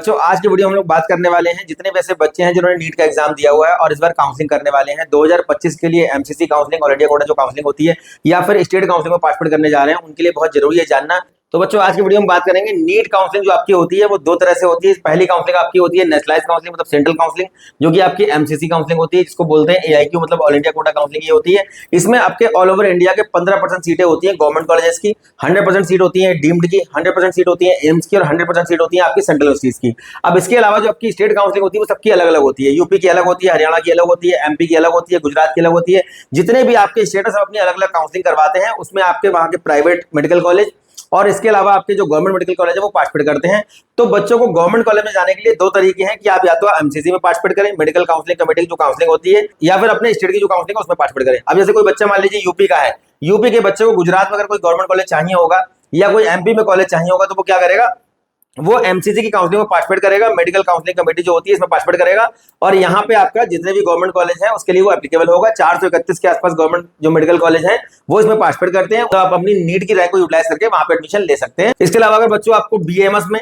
बच्चों आज की वीडियो हम लोग बात करने वाले हैं जितने वैसे बच्चे हैं जिन्होंने नीट का एग्जाम दिया हुआ है और इस बार काउंसलिंग करने वाले हैं 2025 के लिए MCC counselling all India quota जो काउंसलिंग होती है या फिर स्टेट काउंसलिंग में पार्टिसिपेट करने जा रहे हैं उनके लिए बहुत जरूरी है जानना। तो बच्चों आज की वीडियो में बात करेंगे नीट काउंसलिंग जो आपकी होती है वो दो तरह से होती है। पहली काउंसलिंग आपकी होती है नेशनलाइज काउंसलिंग मतलब सेंट्रल काउंसलिंग जो कि आपकी एमसीसी काउंसलिंग होती है जिसको बोलते हैं एआईक्यू मतलब ऑल इंडिया कोटा काउंसलिंग ये होती है। इसमें आपके ऑल ओवर इंडिया के 15% सीटें होती है गवर्नमेंट कॉलेजेस की, 100% सीट होती है डीम्ड की, 100% सीट होती है एम्स की और 100% सीट होती है आपकी सेंट्रल यूनिवर्सिटीज की। अब इसके अलावा जो आपकी स्टेट काउंसलिंग होती है वो सबकी अलग अलग होती है। यूपी की अलग होती है, हरियाणा की अलग होती है, एमपी की अलग होती है, गुजरात की अलग होती है। जितने भी आपके स्टेट है सब अपनी अलग अलग काउंसलिंग करवाते हैं। उसमें आपके वहां के प्राइवेट मेडिकल कॉलेज और इसके अलावा आपके जो गवर्नमेंट मेडिकल कॉलेज है वो पार्टिसिपेट करते हैं। तो बच्चों को गवर्नमेंट कॉलेज में जाने के लिए दो तरीके हैं कि आप या तो एमसीसी में पार्टिसिपेट करें, मेडिकल काउंसलिंग कमेटी की जो काउंसलिंग होती है, या फिर अपने स्टेट की जो काउंसलिंग है उसमें पार्टिसिपेट करें। अब जैसे कोई बच्चा मान लीजिए यूपी का है, यूपी के बच्चे को गुजरात में अगर कोई गवर्नमेंट कॉलेज चाहिए होगा या कोई एमपी में कॉलेज चाहिए होगा तो वो क्या करेगा, वो एमसीसी की काउंसलिंग में पार्टिसिपेट करेगा, मेडिकल काउंसलिंग कमेटी जो होती है इसमें पार्टिसिपेट करेगा और यहाँ पे आपका जितने भी गवर्नमेंट कॉलेज है उसके लिए वो एप्लीकेबल होगा। 431 के आसपास गवर्नमेंट जो मेडिकल कॉलेज है वो इसमें पार्टिसिपेट करते हैं। तो आप अपनी नीट की रैंक को यूटिलाइज करके वहां पे एडमिशन ले सकते हैं। इसके अलावा अगर बच्चों आपको बीएमएस में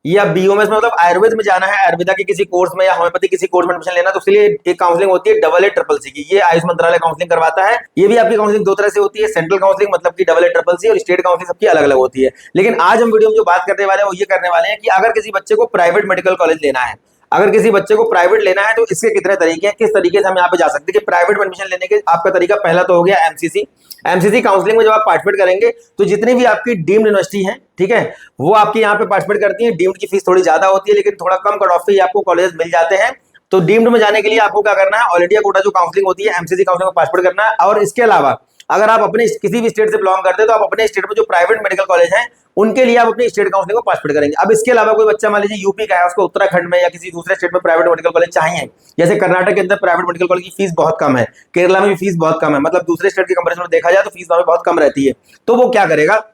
या बीओएमएस में मतलब आयुर्वेद में जाना है, आयुर्वेदा के किसी कोर्स में या होम्योपैथी किसी कोर्स में एडमिशन लेना तो उसके लिए एक काउंसलिंग होती है AA CCC की। ये आयुष मंत्रालय काउंसलिंग करवाता है। ये भी आपकी काउंसलिंग दो तरह से होती है, सेंट्रल काउंसलिंग मतलब की AA CCC और स्टेट काउंसलिंग सबकी अलग अलग होती है। लेकिन आज हम वीडियो में जो बात करने वाले हैं वो ये करने वाले हैं कि अगर किसी बच्चे को प्राइवेट मेडिकल कॉलेज लेना है, अगर किसी बच्चे को प्राइवेट लेना है तो इसके कितने तरीके हैं, किस तरीके से हम यहाँ पे जा सकते हैं कि प्राइवेट में एडमिशन लेने के आपका तरीका पहला तो हो गया एमसीसी काउंसलिंग में जब आप पार्टिसिपेट करेंगे तो जितनी भी आपकी डीम्ड यूनिवर्सिटी है, ठीक है, वो आपकी यहाँ पे पार्टिसिपेट करती है। डीम्ड की फीस थोड़ी ज्यादा होती है लेकिन थोड़ा कम कट ऑफ पे आपको कॉलेज मिल जाते हैं। तो डीम्ड में जाने के लिए आपको क्या करना है, ऑल इंडिया कोटा जो काउंसलिंग होती है एमसीसी काउंसलिंग में पार्टिसिपेट करना है। और इसके अलावा अगर आप अपने किसी भी स्टेट से बिलोंग करते हैं तो आप अपने स्टेट में जो प्राइवेट मेडिकल कॉलेज हैं उनके लिए आप अपनी स्टेट काउंसलिंग में पार्टिसिपेट करेंगे। अब इसके अलावा कोई बच्चा मान लीजिए यूपी का है, उसको उत्तराखंड में या किसी दूसरे स्टेट में प्राइवेट मेडिकल कॉलेज चाहिए, जैसे कर्नाटक के अंदर प्राइवेट मेडिकल कॉलेज की फीस बहुत कम है, केरला में भी फीस बहुत कम है, मतलब दूसरे स्टेट के कंपैरिजन में देखा जाए तो फीस वहां पे बहुत कम रहती है। तो वो क्या करेगा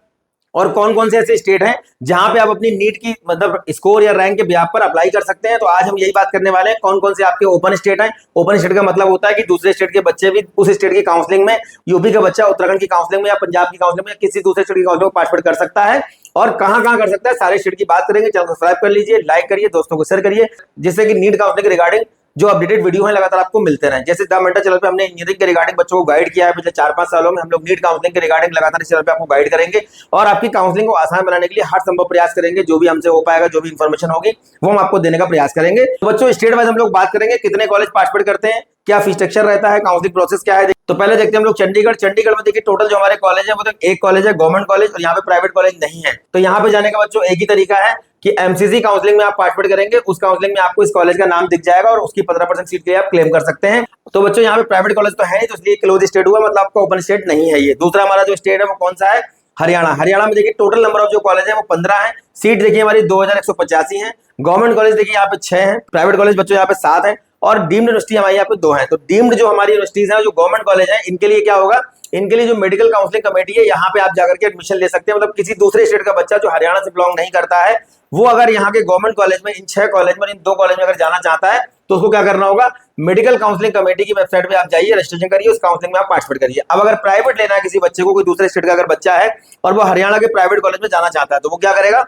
और कौन कौन से ऐसे स्टेट हैं जहां पे आप अपनी नीट की मतलब स्कोर या रैंक के ब्याज पर अप्लाई कर सकते हैं। तो आज हम यही बात करने वाले हैं कौन कौन से आपके ओपन स्टेट हैं। ओपन स्टेट का मतलब होता है कि दूसरे स्टेट के बच्चे भी उस स्टेट की काउंसलिंग में, यूपी का बच्चा उत्तराखंड की काउंसलिंग में या पंजाब की काउंसलिंग में या किसी दूसरे स्टेट की काउंसलिंग में पार्टिसिपेट कर सकता है और कहां कहां कर सकता है, सारे स्टेट की बात करेंगे। चैनल को सब्सक्राइब कर लीजिए, लाइक करिए, दोस्तों को शेयर करिए जिससे कि नीट काउंसलिंग के रिगार्डिंग जो अपडेटेड वीडियो है लगातार आपको मिलते रहे। जैसे द मेंटर चैनल पे हमने इंजीनियरिंग के रिगार्डिंग बच्चों को गाइड किया है पिछले 4-5 सालों में, हम लोग नीट काउंसलिंग के रिगार्डिंग लगातार इस चैनल पे आपको गाइड करेंगे और आपकी काउंसलिंग को आसान बनाने के लिए हर संभव प्रयास करेंगे। जो भी हमसे हो पाएगा, जो भी इंफॉर्मेशन होगी वो हम आपको देने का प्रयास करेंगे। तो बच्चों स्टेट वाइज हम लोग बात करेंगे कितने कॉलेज पार्टिसिपेट करते हैं, क्या फीस स्ट्रक्चर रहता है, काउंसलिंग प्रोसेस क्या है। तो पहले देखते हैं हम लोग चंडीगढ़ में देखिए टोटल जो हमारे कॉलेज है वो तो एक कॉलेज है गवर्नमेंट कॉलेज और यहाँ पे प्राइवेट कॉलेज नहीं है। तो यहाँ पे जाने का बच्चों एक ही तरीका है कि एमसीसी काउंसलिंग में आप पार्टिसिपेट करेंगे, उस काउंसलिंग में आपको इस कॉलेज का नाम दिख जाएगा और उसकी 15% सीट के लिए आप क्लेम कर सकते हैं। तो बच्चों यहाँ पे प्राइवेट कॉलेज तो है नहीं तो इसलिए क्लोज स्टेट हुआ, मतलब आपका ओपन स्टेट नहीं है ये। दूसरा हमारा जो स्टेट है वो कौन सा है, हरियाणा में देखिए टोटल नंबर ऑफ जो कॉलेज है वो 15 है, सीट देखिए हमारी 2185 है। गवर्नमेंट कॉलेज देखिए यहाँ पे 6 है, प्राइवेट कॉलेज बच्चों यहाँ पे 7 है और डीम्ड यूनिवर्सिटी हमारे यहाँ पे 2 है। तो डीम्ड जो हमारी यूनिवर्सिटीज है जो गवर्नमेंट कॉलेज है इनके लिए क्या होगा, इनके लिए जो मेडिकल काउंसलिंग कमेटी है यहाँ पे आप जाकर के एडमिशन ले सकते हैं। मतलब किसी दूसरे स्टेट का बच्चा जो हरियाणा से बिलोंग नहीं करता है वो अगर यहाँ के गवर्नमेंट कॉलेज में इन 6 कॉलेज में इन 2 कॉलेज में अगर जाना चाहता है तो उसको क्या करना होगा, मेडिकल काउंसलिंग कमेटी की वेबसाइट पे आप जाइए, रजिस्ट्रेशन करिए, उस काउंसलिंग में आप पार्टिसिपेट करिए। अब अगर प्राइवेट लेना है किसी बच्चे को, कोई दूसरे स्टेट का अगर बच्चा है और वो हरियाणा के प्राइवेट कॉलेज में जाना चाहता है तो वो क्या करेगा,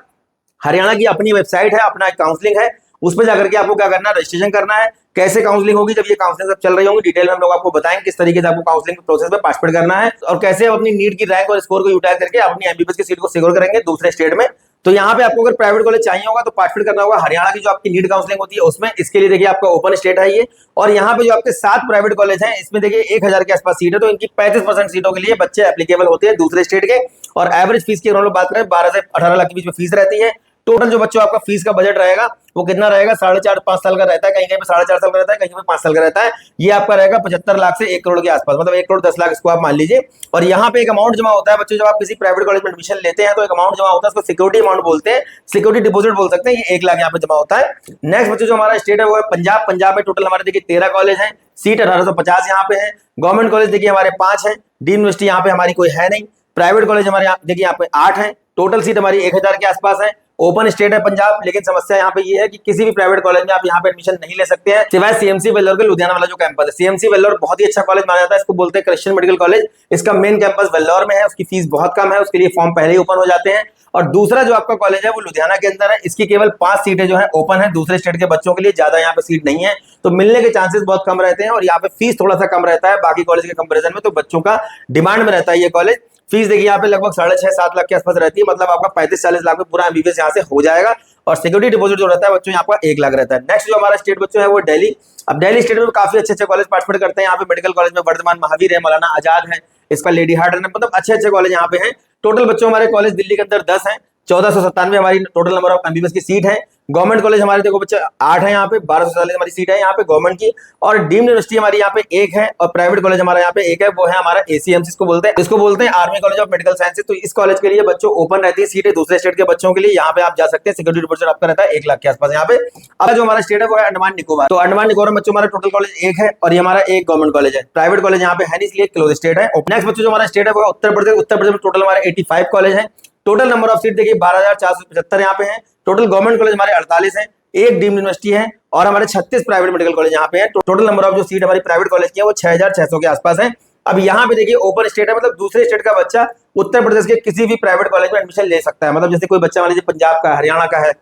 हरियाणा की अपनी वेबसाइट है, अपना काउंसलिंग है, उसमें जाकर के आपको क्या करना है, रजिस्ट्रेशन करना है। कैसे काउंसलिंग होगी, जब ये काउंसलिंग सब चल रही होंगी डिटेल में हम लोग आपको बताएंगे किस तरीके से आपको काउंसलिंग प्रोसेस में पार्टिसिपेट करना है और कैसे आप अपनी नीट की रैंक और स्कोर को यूटिलाइज करके अपनी एमबीबीएस की सीट को सिक्योर करेंगे दूसरे स्टेट में। तो यहाँ पे आपको अगर प्राइवेट कॉलेज चाहिए होगा तो पार्टिसिपेट करना होगा हरियाणा की जो आपकी नीट काउंसलिंग होती है उसमें। इसके लिए देखिए आपका ओपन स्टेट है ये और यहाँ पे जो आपके 7 प्राइवेट कॉलेज हैं इसमें देखिए 1000 के आसपास सीट है। तो इनकी 35% सीटों के लिए बच्चे एप्लीकेबल होते हैं दूसरे स्टेट के और एवरेज फीस की हम लोग बात करें 12 से 18 लाख के बीच में फीस रहती है। टोटल जो बच्चों आपका फीस का बजट रहेगा वो कितना रहेगा, 4.5-5 साल का रहता है, कहीं कहीं पे 4.5 साल का रहता है, कहीं पे 5 साल का रहता है। ये आपका रहेगा 75 लाख से 1 करोड़ के आसपास, मतलब 1 करोड़ 10 लाख इसको आप मान लीजिए। और यहाँ पे एक अमाउंट जमा होता है बच्चों, जब आप किसी प्राइवेट कॉलेज में एडमिशन लेते हैं तो एक अमाउंट जमा होता है, उसको सिक्योरिटी अमाउंट बोलते हैं, सिक्योरिटी डिपॉजिट बोल सकते हैं। ये 1 लाख यहाँ पे जमा होता है। नेक्स्ट बच्चों जो हमारा स्टेट है वो है पंजाब में टोटल हमारे देखिए 13 कॉलेज है, सीट 1850 यहाँ पे है। गवर्नमेंट कॉलेज देखिए हमारे 5 है, डीम्ड यूनिवर्सिटी यहाँ पे हमारी कोई है नहीं। प्राइवेट कॉलेज हमारे देखिए यहाँ पे 8 है, टोटल सीट हमारी 1000 के आसपास है। ओपन स्टेट है पंजाब, लेकिन समस्या यहाँ पे ये है कि किसी भी प्राइवेट कॉलेज में आप यहाँ पे एडमिशन नहीं ले सकते हैं सिवाय सीएमसी वेल्लोर के लुधियाना वाला जो कैंपस है। सीएमसी वेल्लोर बहुत ही अच्छा कॉलेज माना जाता है, इसको बोलते हैं क्रिश्चियन मेडिकल कॉलेज। इसका मेन कैंपस वेल्लोर में है, उसकी फीस बहुत कम है, उसके लिए फॉर्म पहले ही ओपन हो जाते हैं। और दूसरा जो आपका कॉलेज है वो लुधियाना के अंदर है, इसकी केवल 5 सीटें जो है ओपन है दूसरे स्टेट के बच्चों के लिए, ज्यादा यहाँ पे सीट नहीं है, तो मिलने के चांसेस बहुत कम रहते हैं। और यहाँ पे फीस थोड़ा सा कम रहता है बाकी कॉलेज के कंपैरिजन में, तो बच्चों का डिमांड में रहता है ये कॉलेज। फीस देखिए यहाँ पे लगभग 6.5-7 लाख के आसपास रहती है, मतलब आपका 35-40 लाख में पूरा एमबीबीएस यहाँ से हो जाएगा। और सिक्योरिटी डिपॉजिट जो रहता है बच्चों यहाँ आपका 1 लाख रहता है। नेक्स्ट जो हमारा स्टेट बच्चों है वो दिल्ली। अब दिल्ली स्टेट में काफी अच्छे कॉलेज पार्टिसिपेट करते हैं। यहाँ पे मेडिकल कॉलेज में वर्धमान महावीर है, मौलाना आजाद है, इसका लेडी हार्ट है, मतलब अच्छे कॉलेज यहाँ पे हैं। टोटल बच्चों हमारे कॉलेज दिल्ली के अंदर 10 हैं, 1497 हमारी टोटल नंबर ऑफ एमबीबीएस की सीट है। गवर्नमेंट कॉलेज हमारे देखो बच्चे 8 है यहाँ पे, 1240 हमारी सीट है यहाँ पे गवर्नमेंट की। और डीम्ड यूनिवर्सिटी हमारी यहाँ पे 1 है, और प्राइवेट कॉलेज हमारा यहाँ पे 1 है, वो है हमारा एसीएमसी इसको बोलते हैं army college of medical sciences. तो इस कॉलेज के लिए बच्चों ओपन रहती है सीटें दूसरे स्टेट के बच्चों के लिए, यहाँ पे आप जा सकते हैं। सिक्योरिटी डिपॉजिट आपका रहता है 1 लाख के आसपास यहाँ पे। अब जो हमारा स्टेट है वो है अंडमान निकोबार। तो अंडमान निकोबार में बच्चों हमारा टोटल कॉलेज 1 है, और ये हमारा 1 गवर्नमेंट कॉलेज है, प्राइवेट कॉलेज यहाँ पे है नहीं, इसलिए क्लोज स्टेट है। नेक्स्ट बच्चों जो हमारा स्टेट है वो उत्तर प्रदेश। उत्तर प्रदेश में टोटल हमारे 85 कॉलेज है। टोटल नंबर ऑफ सीट देखिए 12,475 यहाँ पे है। टोटल गवर्नमेंट कॉलेज हमारे 48 है, 1 डीम्ड यूनिवर्सिटी है, और हमारे 36 प्राइवेट मेडिकल कॉलेज यहाँ पे है। तो टोटल नंबर ऑफ जो सीट हमारी प्राइवेट कॉलेज की है वो 6,600 के आसपास है। अब यहाँ पे देखिए ओपन स्टेट है, मतलब दूसरे स्टेट का बच्चा उत्तर प्रदेश के किसी भी प्राइवेट कॉलेज में एडमिशन ले सकता है। मतलब जैसे कोई बच्चा मान लीजिए पंजाब का, हरियाणा का है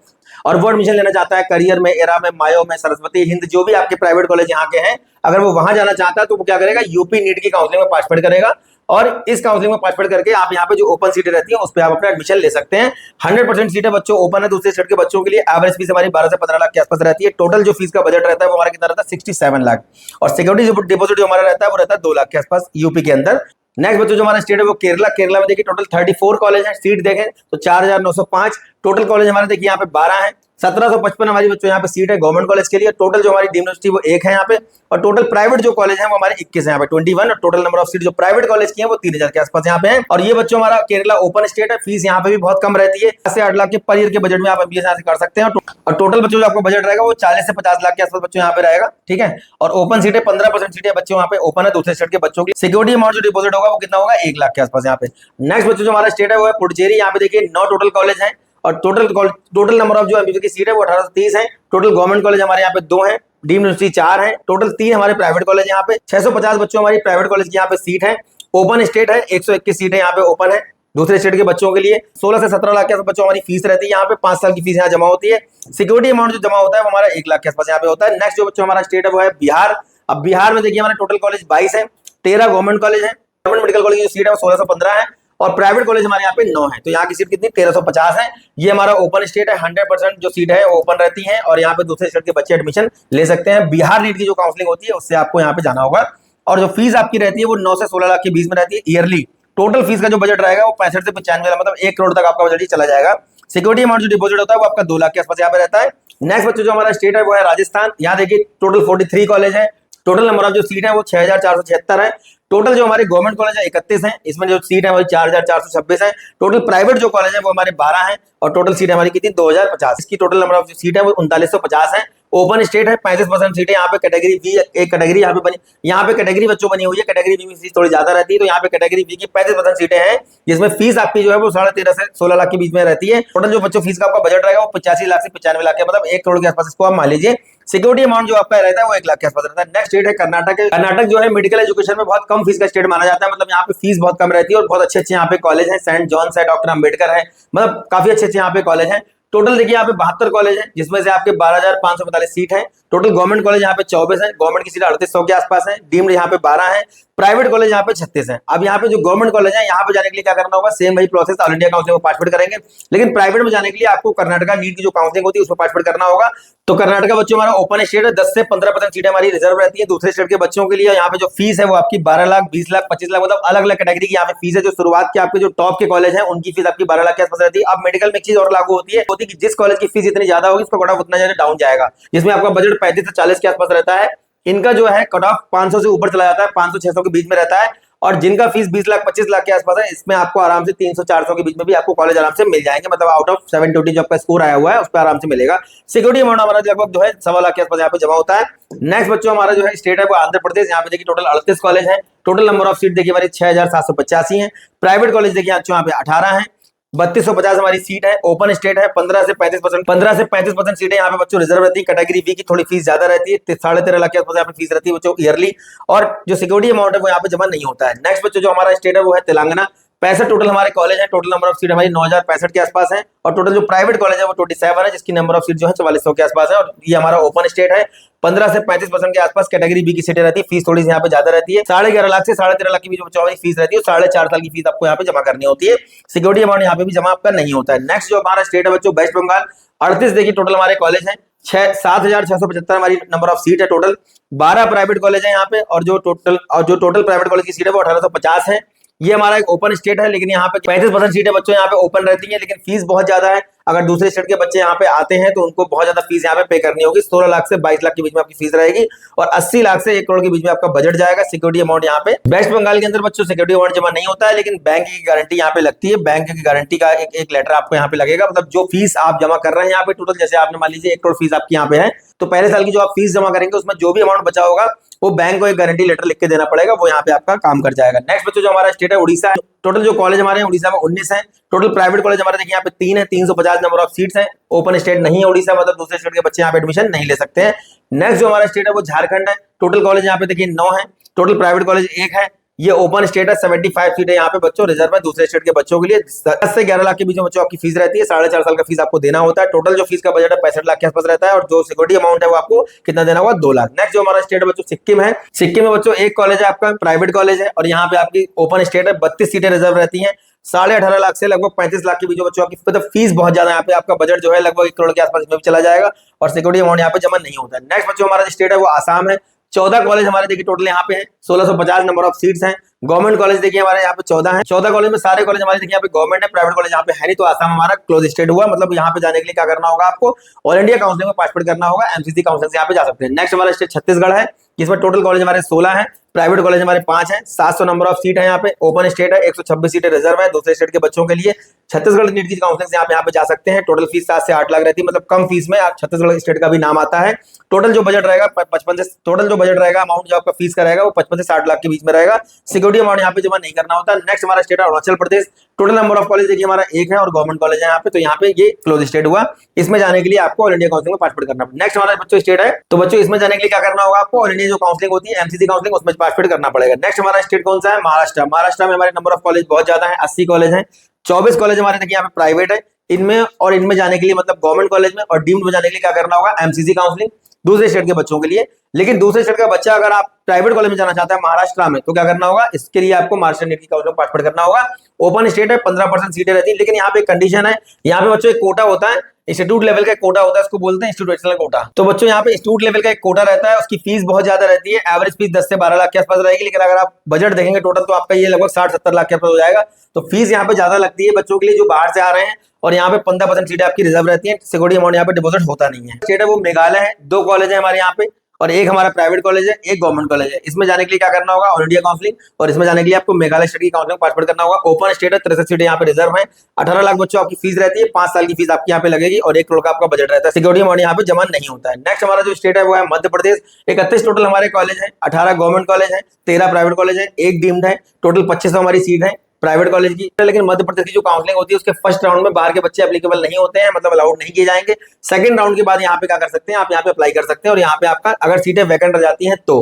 और वो एडमिशन लेना चाहता है करियर में, एरा में, मायो में, सरस्वती, हिंद, जो भी आपके प्राइवेट कॉलेज यहाँ के हैं, अगर वो वहां जाना चाहता है तो वो क्या करेगा, यूपी नीट की काउंसलिंग में पार्टिसिपेट करेगा, और इस काउंसलिंग में पार्टिसिपेट करके आप यहाँ पे जो ओपन सीटें रहती हैं उस पर आप अपना एडमिशन ले सकते हैं। 100% सीटें बच्चों ओपन है दूसरे स्टेट के बच्चों के लिए। एवरेज फीस हमारी 12 से 15 लाख के आसपास रहती है। टोटल जो फीस का बजट रहता है वो हमारा कितना रहता है, 67 लाख। और सिक्योरिटी डिपॉजिट जो हमारा रहता है वो रहता है 2 लाख के आसपास यूपी के अंदर। नेक्स्ट बच्चों जो हमारा स्टेट है वो केरला। केरला में देखिए टोटल 34 कॉलेज है, सीट देखें तो 4,905। टोटल कॉलेज हमारे देखिए यहाँ पे 12 है, 1755 हमारी बच्चों यहाँ पे सीट है गवर्नमेंट कॉलेज के लिए। टोटल जो हमारी डीम्ड यूनिवर्सिटी वो 1 है यहाँ पे, और टोटल प्राइवेट जो कॉलेज है वो हमारे 21 है यहाँ पे 21। और टोटल नंबर ऑफ सीट जो प्राइवेट कॉलेज की है वो 3,000 के आसपास यहाँ पे है। और ये बच्चों हमारा केरला ओपन स्टेट है। फीस यहाँ पे भी बहुत कम रहती है, 7 से 8 लाख के पर ईयर के बजट में आप एमबीए यहाँ से कर सकते हैं। और टोटल बच्चों जो आपका बजट रहेगा वो 40 से 50 लाख के आसपास बच्चों यहाँ पे रहेगा, ठीक है। और ओपन सीटें 15% सीटें बच्चों यहाँ पे ओपन है दूसरे स्टेट के बच्चों की। सिक्योरिटी अमाउंट जो डिपॉजिट होगा वो कितना होगा, 1 लाख के आसपास यहाँ पे। नेक्स्ट बच्चों जो हमारा स्टेट है वो है पुडुचेरी। यहाँ पे देखिए 9 टोटल कॉलेज है, और टोटल नंबर ऑफ जो एमबीबीएस की सीट है वो 1830 है। टोटल गवर्नमेंट कॉलेज हमारे यहाँ पे 2 है, डीम्ड यूनिवर्सिटी 4 है। टोटल 3 हमारे प्राइवेट कॉलेज यहाँ पे। 650 बच्चों हमारी प्राइवेट कॉलेज की यहाँ पे सीट है। ओपन स्टेट है, 121 सीटें यहाँ पे ओपन है दूसरे स्टेट के बच्चों के लिए। 16 से 17 लाख के आसपास बच्चों हमारी फीस रहती है यहाँ पे। 5 साल की फीस यहाँ जमा होती है। सिक्योरिटी अमाउंट जो जमा होता है वो हमारा 1 लाख के आसपास यहाँ पे होता है। नेक्स्ट जो बच्चों हमारा स्टेट है वो है बिहार। अब बिहार में देखिए हमारे टोटल कॉलेज 22 है, 13 गवर्नमेंट कॉलेज है। गवर्नमेंट मेडिकल कॉलेज की सीट है वो 1615 है, और प्राइवेट कॉलेज हमारे यहाँ पे 9 है। तो यहाँ की सीट कितनी, 1350 है। ये हमारा ओपन स्टेट है, 100% जो सीट है वो ओपन रहती है, और यहाँ पे दूसरे स्टेट के बच्चे एडमिशन ले सकते हैं। बिहार नीट की जो काउंसलिंग होती है उससे आपको यहाँ पे जाना होगा। और जो फीस आपकी रहती है वो 9 से 16 लाख के बीच में रहती है ईयरली। टोटल फीस का जो बजट रहेगा वो 65 से 95, मतलब 1 करोड़ तक आपका बजट ही चला जाएगा। सिक्योरिटी अमाउंट जो डिपॉजिट होता है वो आपका 2 लाख के आसपास यहाँ पे रहता है। नेक्स्ट बच्चों जो हमारा स्टेट है वो है राजस्थान। यहाँ देखिए टोटल 43 कॉलेज है। टोटल नंबर ऑफ जो सीट है वो 6,476 है। टोटल जो हमारे गवर्नमेंट कॉलेज है 31 है, इसमें जो सीट है वो 4,426 है। टोटल प्राइवेट जो कॉलेज है वो हमारे 12 है, और टोटल सीट हमारी कितनी 2,050। इसकी टोटल नंबर ऑफ जो सीट है वो 3950 है। ओपन स्टेट है, 35% सीटें यहाँ पे। कैटेगरी बी एक कैटेगरी यहाँ पे बनी, यहाँ पे कैटेगरी बच्चों बनी हुई है। कैटेगरी बी में फीस थोड़ी ज्यादा रहती है, तो यहाँ पे कैटेगरी बी की 35% सीटें हैं, जिसमें फीस आपकी जो है वो 13.5 से 16 लाख के बीच में रहती है। टोटल जो बच्चों फीस का आपका बजट रहेगा वो 85 लाख से 95 लाख है, मतलब 1 करोड़ के आसपास इसको आप मान लीजिए। सिक्योरिटी अमाउंट जो आपका रहता है वो 1 लाख के आसपास रहता है। नेक्स्ट स्टेट है कर्नाटक। कर्नाटक जो है मेडिकल एजुकेशन में बहुत कम फीस का स्टेट माना जाता है, मतलब यहाँ पे फीस बहुत कम रहती है, और बहुत अच्छे यहाँ पे कॉलेज है। सेंट जॉन्स है, डॉक्टर अंबेडकर है, मतलब काफी अच्छे यहाँ पे कॉलेज है। टोटल देखिए यहाँ पे 72 कॉलेज है, जिसमें से आपके 12,545 सीट है। टोटल गवर्नमेंट कॉलेज यहाँ पे 24 है, गवर्नमेंट की सीट 3800 के आसपास है। डीम्ड यहाँ पे 12 है, प्राइवेट कॉलेज यहाँ पे 36 है। अब यहाँ पे जो गवर्नमेंट कॉलेज है यहाँ पे जाने के लिए क्या करना होगा, सेम वही प्रोसेस, ऑल इंडिया काउंसलिंग में पार्टिसिपेट करेंगे। लेकिन प्राइवेट में जाने के लिए आपको कर्नाटका नीट की जो काउंसलिंग होती है उसमें पार्टिसिपेट करना होगा। तो कर्नाटका बच्चों हमारा ओपन स्टेट है, 10 से 15% सीटें हमारी रिजर्व रहती है दूसरे स्टेट के बच्चों के लिए। यहाँ पे जो फीस है वो आपकी 12 लाख, 20 लाख, 25 लाख, मतलब अलग अलग कैटेगरी की यहाँ पे फीस है। जो शुरुआत के आपके जो टॉप के कॉलेज है उनकी फीस आपकी 12 लाख के आसपास रहती है। अब मेडिकल में एक चीज और लागू होती है कि जिस कॉलेज की फीस इतनी ज्यादा होगी उसका कट ऑफ उतना ज्यादा डाउन जाएगा, जिसमें आपका बजट 35 से 40 के आसपास रहता है। इनका जो है कट ऑफ 500 से ऊपर चला जाता है, 500-600 के बीच में रहता है। और जिनका फीस 20 लाख 25 लाख के आसपास है, इसमें आपको आराम से 300-400 के बीच में भी आपको कॉलेज आराम से मिल जाएंगे, मतलब आउट ऑफ 720 जो आपका स्कोर आया हुआ है उस पर आराम से मिलेगा। सिक्योरिटी अमाउंट हमारा लगभग जो है 1.25 लाख के आसपास यहाँ पे जमा होता है। नेक्स्ट बच्चों हमारा जो है स्टेट है वो आंध्र प्रदेश। यहाँ पे देखिए टोटल 38 कॉलेज है। टोटल नंबर ऑफ सीट देखिए हमारी 6,785 है। प्राइवेट कॉलेज देखिए यहाँ पे 18 है। 3250 हमारी सीट है, ओपन स्टेट है, 15 से 35% सीटें यहाँ पे बच्चों रिजर्व रहती है। कैटेगरी बी की थोड़ी फीस ज्यादा रहती है, 13.5 लाख के आसपास यहाँ पे फीस रहती है बच्चों ईयरली, और जो सिक्योरिटी अमाउंट है वो यहाँ पे जमा नहीं होता है। नेक्स्ट बच्चों जो हमारा स्टेट है वो है तेलंगाना। 65 टोटल हमारे कॉलेज है, टोटल नंबर ऑफ सीट हमारी 9065 के आसपास है, और टोटल जो प्राइवेट कॉलेज है वो 27 है, जिसकी नंबर ऑफ सीट जो है 4400 के आसपास है, और ये हमारा ओपन स्टेट है। 15 से 35% के आसपास कैटेगरी बी की सीटें रहती है, फीस थोड़ी सी यहाँ पे ज्यादा रहती है। 11.5 लाख से 13.5 लाख की बीच में फीस रहती है, 4.5 साल की फीस आपको यहाँ पे जमा करनी होती है। सिक्योरिटी अमाउंट यहाँ पे भी जमा आपका नहीं होता है। नेक्स्ट जो हमारा स्टेट है बच्चों वेस्ट बंगाल। 38 देखिए टोटल हमारे कॉलेज है, 7675 हमारी नंबर ऑफ सीट है टोटल। 12 प्राइवेट कॉलेज है यहाँ पे, और जो टोटल प्राइवेट कॉलेज की सीट है वो 1850 है। ये हमारा एक ओपन स्टेट है, लेकिन यहाँ पे 35% सीटें बच्चों यहाँ पे ओपन रहती हैं, लेकिन फीस बहुत ज्यादा है। अगर दूसरे स्टेट के बच्चे यहाँ पे आते हैं तो उनको बहुत ज्यादा फीस यहाँ पे पे करनी होगी। 16 लाख से 22 लाख के बीच में आपकी फीस रहेगी, और 80 लाख से 1 करोड़ के बीच में आपका बजट जाएगा। सिक्योरिटी अमाउंट यहाँ पे वेस्ट बंगाल के अंदर बच्चों सिक्योरिटी अमाउंट जमा नहीं होता है, लेकिन बैंक की गारंटी यहाँ पे लगती है। बैंक की गारंटी का एक लेटर आपको यहाँ पे लगेगा, मतलब जो फीस आप जमा कर रहे हैं यहाँ पे टोटल, जैसे आपने मान लीजिए 1 करोड़ फीस आपकी यहाँ पे है, तो पहले साल की जो आप फीस जमा करेंगे उसमें जो भी अमाउंट बचा होगा वो बैंक को एक गारंटी लेटर लिख के देना पड़ेगा, वो यहाँ पे आपका काम कर जाएगा। नेक्स्ट बच्चों जो हमारा स्टेट है उड़ीसा। टोटल जो कॉलेज हमारे उड़ीसा में 19 है। टोटल प्राइवेट कॉलेज हमारे देखिए यहाँ पे 3 है, 350 नंबर ऑफ सीट्स हैं। ओपन स्टेट नहीं है उड़ीसा, मतलब दूसरे स्टेट के बच्चे यहाँ पे एडमिशन नहीं ले सकते हैं। नेक्स्ट जो हमारा स्टेट है वो झारखंड है। टोटल कॉलेज यहाँ पे देखिए 9 है। टोटल प्राइवेट कॉलेज 1 है। ये ओपन स्टेट है, 75 सीट है यहाँ पे बच्चों रिजर्व है दूसरे स्टेट के बच्चों के लिए। 10 से 11 लाख के बीच में बच्चों आपकी फीस रहती है। 4.5 साल का फीस आपको देना होता है। टोटल जो फीस का बजट है 65 लाख के आसपास रहता है, और जो सिक्योरिटी अमाउंट है वो आपको कितना देना होगा, 2 लाख। नेक्स्ट जो हमारा स्टेट है बच्चों सिक्किम है। सिक्किम में बच्चों एक कॉलेज है आपका, प्राइवेट कॉलेज है, और यहाँ पे आपकी ओपन स्टेट है, 32 सीटें रिजर्व रहती है। 18.5 लाख से लगभग 35 लाख के बीच में बच्चों की मतलब फीस बहुत ज्यादा यहाँ पे, आपका बजट जो है लगभग 1 करोड़ के आसपास में भी चला जाएगा, और सिक्योरिटी अमाउंट यहाँ पे जमा नहीं होता है। नेक्स्ट बच्चों हमारा स्टेट है वो आसाम है। 14 कॉलेज हमारे देखिए टोटल यहाँ पे है, 1650 नंबर ऑफ सीट्स हैं। गवर्नमेंट कॉलेज देखिए हमारे यहाँ पे 14 है। 14 कॉलेज में सारे कॉलेज हमारे देखिए यहाँ पे गवर्नमेंट है, प्राइवेट कॉलेज यहाँ पे है नहीं, तो आसाम हमारा क्लोज स्टेट हुआ। मतलब यहाँ पे जाने के लिए क्या करना होगा आपको, ऑल इंडिया काउंसिलिंग में पार्टिसिपेट करना होगा, एमसीसी काउंसिलिंग से यहाँ पे जा सकते हैं। नेक्स्ट हमारा स्टेट छत्तीसगढ़ है, जिसमें टोटल कॉलेज हमारे 16 है, प्राइवेट कॉलेज हमारे 5 है। 700 नंबर ऑफ सीट है यहाँ पे, ओपन स्टेट है, 126 सीटें रिजर्व है दूसरे स्टेट के बच्चों के लिए। छत्तीसगढ़ नीट की काउंसिलिंग से आप यहाँ पे जा सकते हैं। टोटल फीस 7 से 8 लाख रहती है, मतलब कम फीस में छत्तीसगढ़ स्टेट का भी नाम आता है। टोटल जो बजट रहेगा 55 से, टोटल जो बजट रहेगा अमाउंट जो आपका फीस का रहेगा वो 55 से 60 लाख के बीच में रहेगा। सिक्योरिटी अमाउंट यहाँ पे जमा नहीं करना होता। नेक्स्ट हमारा स्टेट है Arunachal Pradesh. Total number of college देखिए हमारा 1 है, और गवर्नमेंट कॉलेज है यहाँ पे, तो यहाँ पे ये क्लोज स्टेट हुआ। इसमें जाने के लिए आपको ऑल इंडिया काउंसिलिंग में पार्टिसिपेट करना पड़ेगा। नेक्स्ट हमारा बच्चों स्टेट है, तो बच्चों इसमें जाने के लिए क्या करना होगा आपको, ऑल इंडिया जो काउंसिलिंग होती है एमसीसी काउंसिलिंग, उसमें पार्टिसिपेट करना पड़ेगा। नेक्स्ट हमारा स्टेट कौन सा है, महाराष्ट्र। महाराष्ट्र में हमारे नंबर ऑफ कॉलेज बहुत ज्यादा है, 80 कॉलेज है। 24 कॉलेज हमारे देखिए यहाँ पे प्राइवेट है। इनमें जाने के लिए मतलब गवर्नमेंट कॉलेज में और डीम्ड में जाने के लिए क्या करना होगा, एमसीसी काउंसलिंग दूसरे स्टेट के बच्चों के लिए। लेकिन दूसरे स्टेट का बच्चा अगर आप प्राइवेट कॉलेज में जाना चाहता है महाराष्ट्र में, तो क्या करना होगा, इसके लिए आपको महाराष्ट्र नीट की काउंसलिंग में पार्टिसिपेट करना होगा। ओपन स्टेट है, 15% सीटें रहती है, लेकिन यहाँ पे कंडीशन है, यहाँ पे बच्चों एक कोटा होता है, इंस्टीट्यूट लेवल का एक कोटा होता है, इसको बोलते हैं इंस्टीट्यूशनल कोटा। तो बच्चों यहाँ पे इंस्टीट्यूट लेवल का एक कोटा रहता है, उसकी फीस बहुत ज्यादा रहती है, एवरेज फीस 10 से 12 लाख के आसपास रहेगी। लेकिन अगर आप बजट देखेंगे टोटल, तो आपका ये लगभग 60-70 लाख के आसपास हो जाएगा। तो फीस यहाँ पे ज्यादा लगती है बच्चों के लिए जो बाहर से आ रहे हैं, और यहाँ पे 15% सीटें आपकी रिजर्व रहती है। सिक्योरिटी अमाउंट यहाँ पे डिपॉजिट होता नहीं है। स्टेट है वो मेघालय है, 2 कॉलेज है हमारे यहाँ पे, और एक हमारा प्राइवेट कॉलेज है, एक गवर्नमेंट कॉलेज है। इसमें जाने के लिए क्या करना होगा, ऑल इंडिया काउंसलिंग, और इसमें जाने के लिए आपको मेघालय स्टेट की काउंसलिंग पार्टिसिपेट करना होगा। ओपन स्टेट है, 63 सीटें यहाँ पे रिजर्व है। 18 लाख बच्चों आपकी फीस रहती है, 5 साल की फीस आपकी यहाँ पे लगेगी, और 1 करोड़ का आपका बजट रहता है। सिक्योरिटी अमाउंट यहाँ पे जमा नहीं होता है। नेक्स्ट हमारा जो स्टेट है वो है मध्य प्रदेश। 31 टोटल हमारे कॉलेज है, 18 गवर्नमेंट कॉलेज है, 13 प्राइवेट कॉलेज है, एक डीम्ड है। टोटल 2500 हमारी सीट है प्राइवेट कॉलेज की। लेकिन मध्य प्रदेश की जो काउंसलिंग होती है उसके फर्स्ट राउंड में बाहर के बच्चे एप्लीकेबल नहीं होते हैं, मतलब अलाउड नहीं किए जाएंगे। सेकंड राउंड के बाद यहाँ पे क्या कर सकते हैं, आप यहाँ पे अप्लाई कर सकते हैं, और यहाँ पे आपका अगर सीटें वैकेंट रह जाती हैं तो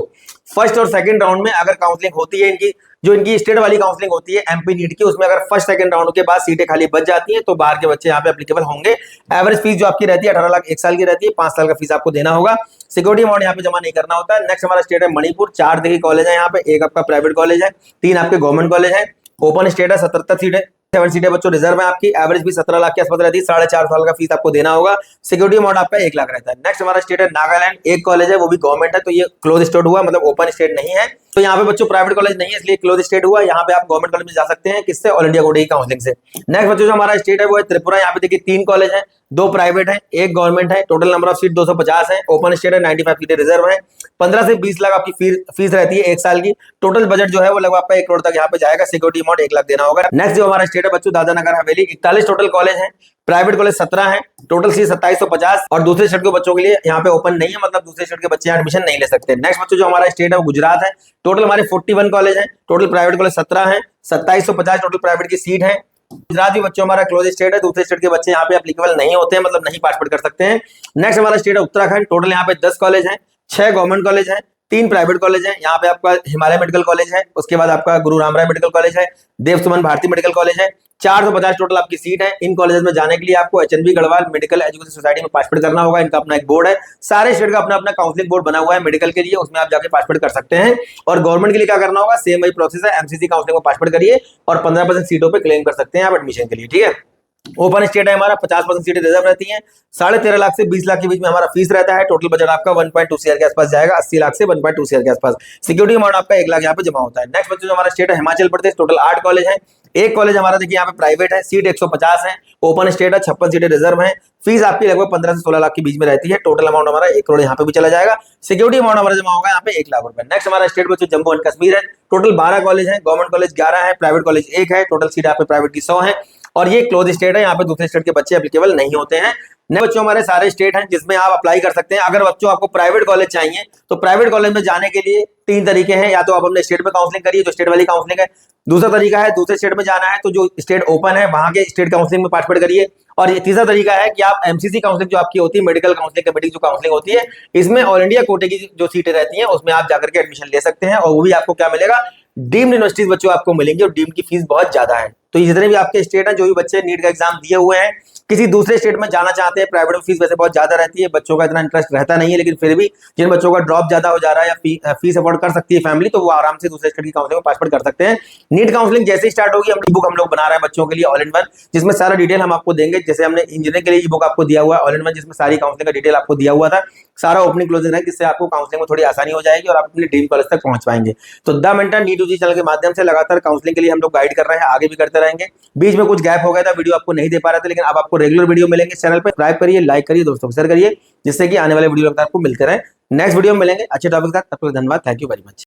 फर्स्ट और सेकंड राउंड में अगर काउंसलिंग होती है इनकी स्टेट वाली काउंसलिंग होती है एमपी नीट की, उसमें अगर फर्स्ट सेकंड राउंड के बाद सीटें खाली बच जाती हैं तो बाहर के बच्चे यहाँ पे एप्लीकेबल होंगे। एवरेज फीस जो आपकी रहती है 18 लाख 1 साल की रहती है, 5 साल का फीस आपको देना होगा। सिक्योरिटी अमाउंट यहाँ पे जमा नहीं करना होता है। नेक्स्ट हमारा स्टेट है मणिपुर। 4 देखिए कॉलेज है यहाँ पे, एक आपका प्राइवेट कॉलेज है, 3 आपके गवर्नमेंट कॉलेज है। ओपन स्टेट है, 77 सीटें, 7 सीटें बच्चों रिजर्व है आपकी। एवरेज फीस 17 लाख के आसपास रहती है, 4.5 साल का फीस आपको देना होगा। सिक्योरिटी अमाउंट आपका 1 लाख रहता है। नेक्स्ट हमारा स्टेट है नागालैंड। एक कॉलेज है, वो भी गवर्नमेंट है, तो ये क्लोज स्टेट हुआ, मतलब ओपन स्टेट नहीं है। तो यहाँ पे बच्चों प्राइवेट कॉलेज नहीं है, इसलिए क्लोज स्टेट हुआ। यहाँ पे आप गवर्नमेंट कॉलेज में जा सकते हैं, किससे, ऑल इंडिया कोटा की काउंसलिंग से। नेक्स्ट बच्चों जो हमारा स्टेट है वो है त्रिपुरा। यहाँ पे देखिए 3 कॉलेज है, 2 प्राइवेट है, एक गवर्नमेंट है। टोटल नंबर ऑफ सीट 250 है। ओपन स्टेट है, 95 सीटें रिजर्व है। 15 से 20 लाख आपकी फीस रहती है 1 साल की। टोटल बजट जो है वो लगभग आपका 1 करोड़ तक यहाँ पे जाएगा। सिक्योरिटी अमाउंट 1 लाख देना होगा। नेक्स्ट जो हमारा स्टेट है बच्चों दादरा नगर हवेली। 41 टोटल कॉलेज है, प्राइवेट कॉलेज 17 है, टोटल सीट 2750, और दूसरे स्टेट के बच्चों के लिए यहाँ पे ओपन नहीं है, मतलब दूसरे स्टेट के बच्चे एडमिशन नहीं ले सकते। नेक्स्ट बच्चों जो हमारा स्टेट है वो गुजरात है। टोटल हमारे 41 कॉलेज है, टोटल प्राइवेट कॉलेज 17 है, 2750 टोटल प्राइवेट की सीट है। गुजरात भी बच्चों हमारा क्लोज स्टेट है, दूसरे स्टेट के बच्चे यहाँ पे एप्लीकेबल नहीं होते हैं, मतलब नहीं पार्टिसिपेट कर सकते हैं। नेक्स्ट हमारा स्टेट है उत्तराखंड। टोटल यहाँ पे 10 कॉलेज हैं, 6 गवर्नमेंट कॉलेज हैं, 3 प्राइवेट कॉलेज हैं। यहाँ पे आपका हिमालय मेडिकल कॉलेज है, उसके बाद आपका गुरु रामराय मेडिकल कॉलेज है, देव सुमन भारती मेडिकल कॉलेज है। 450 टोटल आपकी सीट है। इन कॉलेज में जाने के लिए आपको HNB Garhwal medical education society में पार्टिसिपेट करना होगा। इनका अपना एक बोर्ड है, सारे स्टेट का अपना अपना काउंसलिंग बोर्ड बना हुआ है मेडिकल के लिए, उसमें आप जाके पार्टिसिपेट कर सकते हैं। और गवर्नमेंट के लिए क्या करना होगा, सेम वही प्रोसेस है, एमसीसी काउंसलिंग में पार्टिसिपेट करिए और 15% सीटों पर क्लेम कर सकते हैं आप एडमिशन के लिए, ठीक है। ओपन स्टेट है हमारा, 50% सीटें रिजर्व रहती हैं। 13.5 लाख से 20 लाख के बीच में हमारा फीस रहता है। टोटल बजट आपका 1.2 CR के आसपास जाएगा, 80 लाख से 1.2 CR के आसपास। सिक्योरिटी अमाउंट आपका 1 लाख यहाँ पे जमा होता है। नेक्स्ट बच्चों जो हमारा स्टेट है हिमाचल प्रदेश। टोटल 8 कॉलेज है, एक कॉलेज हमारा देखिए यहाँ पे प्राइवेट है, सीट 150 है। ओपन स्टेट है, 56 सीटें रिजर्व है। फीस आपकी लगभग 15 से 16 लाख के बीच में रहती है। टोटल अमाउंट हमारा 1 करोड़ यहाँ पे भी चला जाएगा। सिक्योरिटी अमाउंट हमारा जमा होगा यहाँ पे 1 लाख रुपए। नेक्स्ट हमारा स्टेट बच्चों जम्मू एंड कश्मीर है। टोटल 12 कॉलेज है, गवर्नमेंट कॉलेज 11 है, प्राइवेट कॉलेज 1 है। टोटल सीट यहाँ पे प्राइवेट की 100 है और ये क्लोज स्टेट है, यहाँ पे दूसरे स्टेट के बच्चे एप्लीकेबल नहीं होते हैं। नए बच्चों हमारे सारे स्टेट हैं जिसमें आप अप्लाई कर सकते हैं। अगर बच्चों आपको प्राइवेट कॉलेज चाहिए तो प्राइवेट कॉलेज में जाने के लिए 3 तरीके हैं, या तो आप अपने स्टेट में काउंसलिंग करिए जो स्टेट वाली काउंसलिंग है। दूसरा तरीका है दूसरे स्टेट में जाना है तो जो स्टेट ओपन है वहां के स्टेट काउंसलिंग में पार्टिसिपेट करिए। और ये तीसरा तरीका है कि आप एमसीसी काउंसलिंग जो आपकी होती है, मेडिकल काउंसलिंग कमेटी जो काउंसलिंग होती है, इसमें ऑल इंडिया कोटे की जो सीटें रहती हैं उसमें आप जाकर के एडमिशन ले सकते हैं। और वो भी आपको क्या मिलेगा, डीम्ड यूनिवर्सिटीज बच्चों आपको मिलेंगे और डीम्ड की फीस बहुत ज्यादा है। तो जितने भी आपके स्टेट हैं, जो भी बच्चे नीट का एग्जाम दिए हुए हैं, किसी दूसरे स्टेट में जाना चाहते हैं, प्राइवेट में फीस वैसे बहुत ज्यादा रहती है, बच्चों का इतना इंटरेस्ट रहता नहीं है, लेकिन फिर भी जिन बच्चों का ड्रॉप ज्यादा हो जा रहा है या फीस अफोर्ड कर सकती है फैमिली, तो वो आराम से दूसरे स्टेट की काउंसलिंग में पार्टिसिपेट कर सकते हैं। नीट काउंसलिंग जैसे ही स्टार्ट होगी, हम बुक हम लोग बना रहे हैं बच्चों के लिए ऑल इन वन, जिसमें सारा डिटेल हम आपको देंगे। जैसे हमने इंजीनियरिंग के लिए बुक आपको दिया हुआ है ऑल इन वन, जिसमें सारी काउंसलिंग का डिटेल आपको दिया हुआ था, सारा ओपनिंग क्लोजिंग है, जिससे आपको काउंसलिंग में थोड़ी आसानी हो जाएगी और आप अपने ड्रीम कॉलेज तक पहुंच पाएंगे। तो the mentor NEET UG channel के माध्यम से लगातार काउंसलिंग के लिए हम लोग गाइड कर रहे हैं, आगे भी करते रहेंगे। बीच में कुछ गैप हो गया था, वीडियो आपको नहीं दे पा रहे थे, लेकिन अब आपको रेगुलर वीडियो मिलेंगे चैनल पर। सब्सक्राइब करिए, लाइक करिए, दोस्तों को शेयर करिए, जिससे कि आने वाले वीडियो आपको मिलते रहे। नेक्स्ट वीडियो में मिलेंगे अच्छे टॉपिक के साथ। तब तक धन्यवाद, थैंक यू वेरी मच।